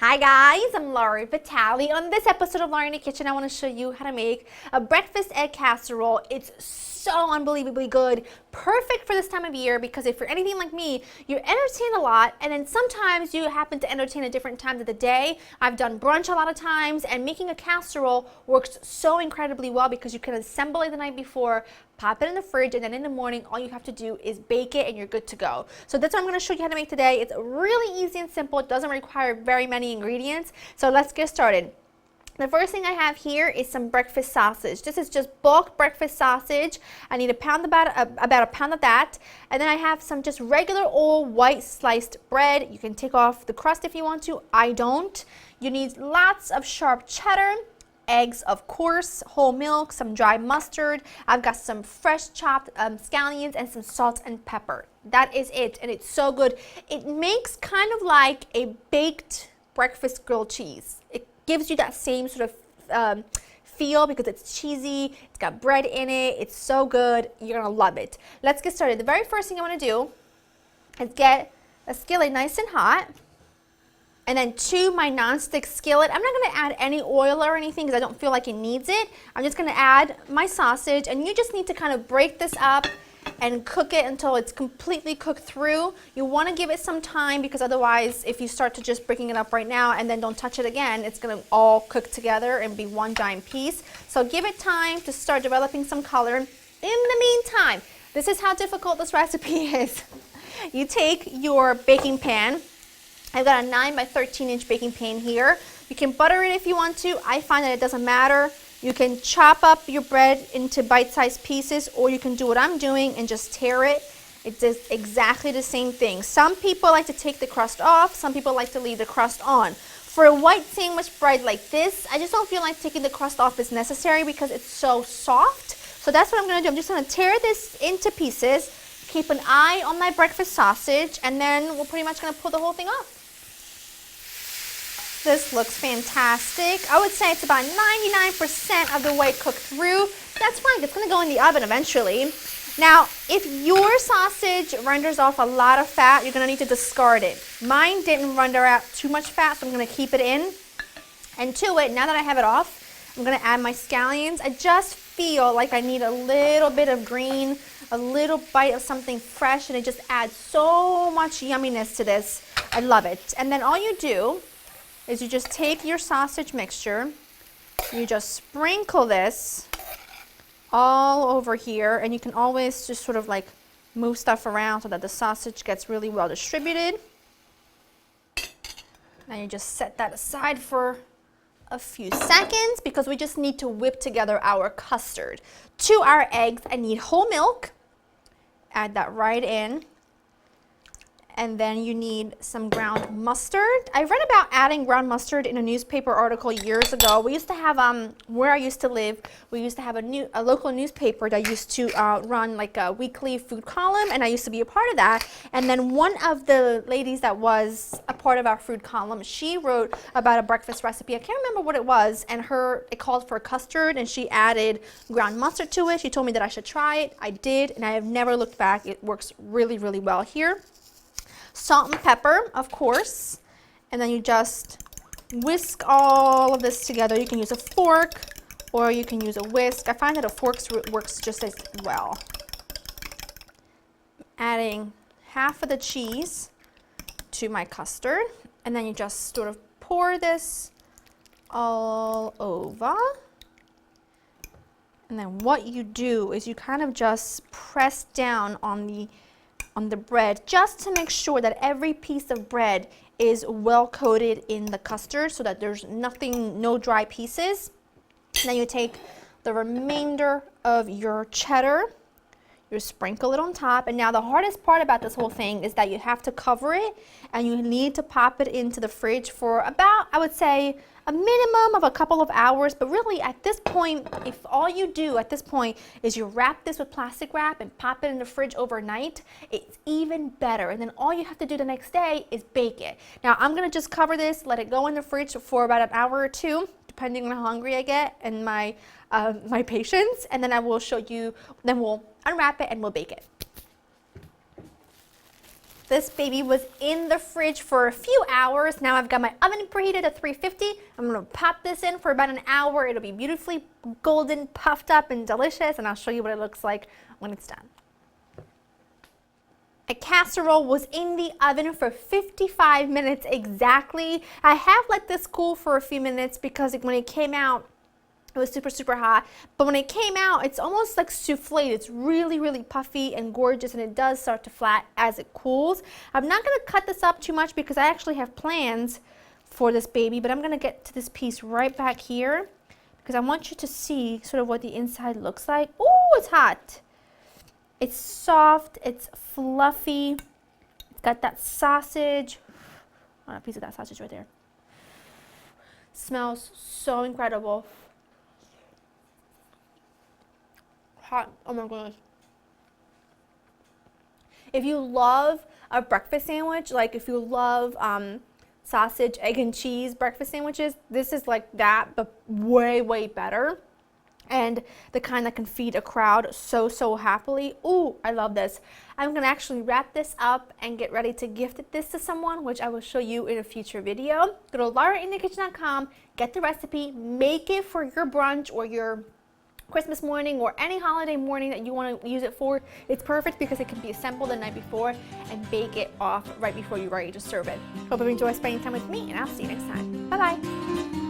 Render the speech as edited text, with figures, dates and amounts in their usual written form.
Hi guys, I'm Laura Vitale. On this episode of Laura in the Kitchen, I want to show you how to make a breakfast egg casserole. It's so unbelievably good, perfect for this time of year because if you're anything like me, you entertain a lot and then sometimes you happen to entertain at different times of the day. I've done brunch a lot of times and making a casserole works so incredibly well because you can assemble it the night before, pop it in the fridge, and then in the morning all you have to do is bake it and you're good to go. So that's what I'm going to show you how to make today. It's really easy and simple. It doesn't require very many ingredients. So let's get started. The first thing I have here is some breakfast sausage. This is just bulk breakfast sausage. I need about a pound of that. And then I have some just regular old white sliced bread. You can take off the crust if you want to. I don't. You need lots of sharp cheddar. Eggs, of course, whole milk, some dry mustard. I've got some fresh chopped scallions and some salt and pepper. That is it, and it's so good. It makes kind of like a baked breakfast grilled cheese. It gives you that same sort of feel because it's cheesy, it's got bread in it, it's so good, you're gonna love it. Let's get started. The very first thing I wanna do is get a skillet nice and hot. And then to my nonstick skillet, I'm not going to add any oil or anything because I don't feel like it needs it. I'm just going to add my sausage, and you just need to kind of break this up and cook it until it's completely cooked through. You want to give it some time because otherwise if you start to just breaking it up right now and then don't touch it again, it's going to all cook together and be one giant piece. So give it time to start developing some color. In the meantime, this is how difficult this recipe is. You take your baking pan. I've got a 9 by 13 inch baking pan here. You can butter it if you want to. I find that it doesn't matter. You can chop up your bread into bite-sized pieces, or you can do what I'm doing and just tear it. It does exactly the same thing. Some people like to take the crust off. Some people like to leave the crust on. For a white sandwich bread like this, I just don't feel like taking the crust off is necessary because it's so soft. So that's what I'm going to do. I'm just going to tear this into pieces, keep an eye on my breakfast sausage, and then we're pretty much going to pull the whole thing off. This looks fantastic. I would say it's about 99% of the way cooked through. That's fine, it's gonna go in the oven eventually. Now, if your sausage renders off a lot of fat, you're gonna need to discard it. Mine didn't render out too much fat, so I'm gonna keep it in. And to it, now that I have it off, I'm gonna add my scallions. I just feel like I need a little bit of green, a little bite of something fresh, and it just adds so much yumminess to this. I love it. And then all you do is you just take your sausage mixture, you just sprinkle this all over here, and you can always just sort of like move stuff around so that the sausage gets really well distributed. Now you just set that aside for a few seconds because we just need to whip together our custard. To our eggs, I need whole milk. Add that right in. And then you need some ground mustard. I read about adding ground mustard in a newspaper article years ago. We used to have, where I used to live, we used to have a local newspaper that used to run like a weekly food column, and I used to be a part of that. And then one of the ladies that was a part of our food column, she wrote about a breakfast recipe. I can't remember what it was, and it called for custard, and she added ground mustard to it. She told me that I should try it. I did, and I have never looked back. It works really, really well here. Salt and pepper, of course, and then you just whisk all of this together. You can use a fork or you can use a whisk. I find that a fork works just as well. Adding half of the cheese to my custard, and then you just sort of pour this all over. And then what you do is you kind of just press down on the bread just to make sure that every piece of bread is well coated in the custard so that there's no dry pieces. Then you take the remainder of your cheddar, you sprinkle it on top, and now the hardest part about this whole thing is that you have to cover it and you need to pop it into the fridge for about, I would say, a minimum of a couple of hours. But really at this point, if all you do at this point is you wrap this with plastic wrap and pop it in the fridge overnight, it's even better. And then all you have to do the next day is bake it. Now I'm gonna just cover this, let it go in the fridge for about an hour or two, depending on how hungry I get and my patience, and then I will show you, then we'll unwrap it and we'll bake it. This baby was in the fridge for a few hours. Now I've got my oven preheated at 350. I'm gonna pop this in for about an hour. It'll be beautifully golden, puffed up, and delicious, and I'll show you what it looks like when it's done. A casserole was in the oven for 55 minutes exactly. I have let this cool for a few minutes because when it came out, it was super hot, but when it came out, it's almost like soufflé. It's really puffy and gorgeous, and it does start to flat as it cools. I'm not gonna cut this up too much because I actually have plans for this baby, but I'm gonna get to this piece right back here because I want you to see sort of what the inside looks like. Oh, it's hot. It's soft, it's fluffy, it's got that sausage. Oh, a piece of that sausage right there. Smells so incredible. Hot, oh my goodness. If you love a breakfast sandwich, like if you love sausage, egg, and cheese breakfast sandwiches, this is like that, but way better. And the kind that can feed a crowd so happily. Ooh, I love this. I'm gonna actually wrap this up and get ready to gift this to someone, which I will show you in a future video. Go to laurainthekitchen.com, get the recipe, make it for your brunch or your Christmas morning or any holiday morning that you want to use it for. It's perfect because it can be assembled the night before and bake it off right before you're ready to serve it. Hope you enjoy spending time with me, and I'll see you next time. Bye-bye.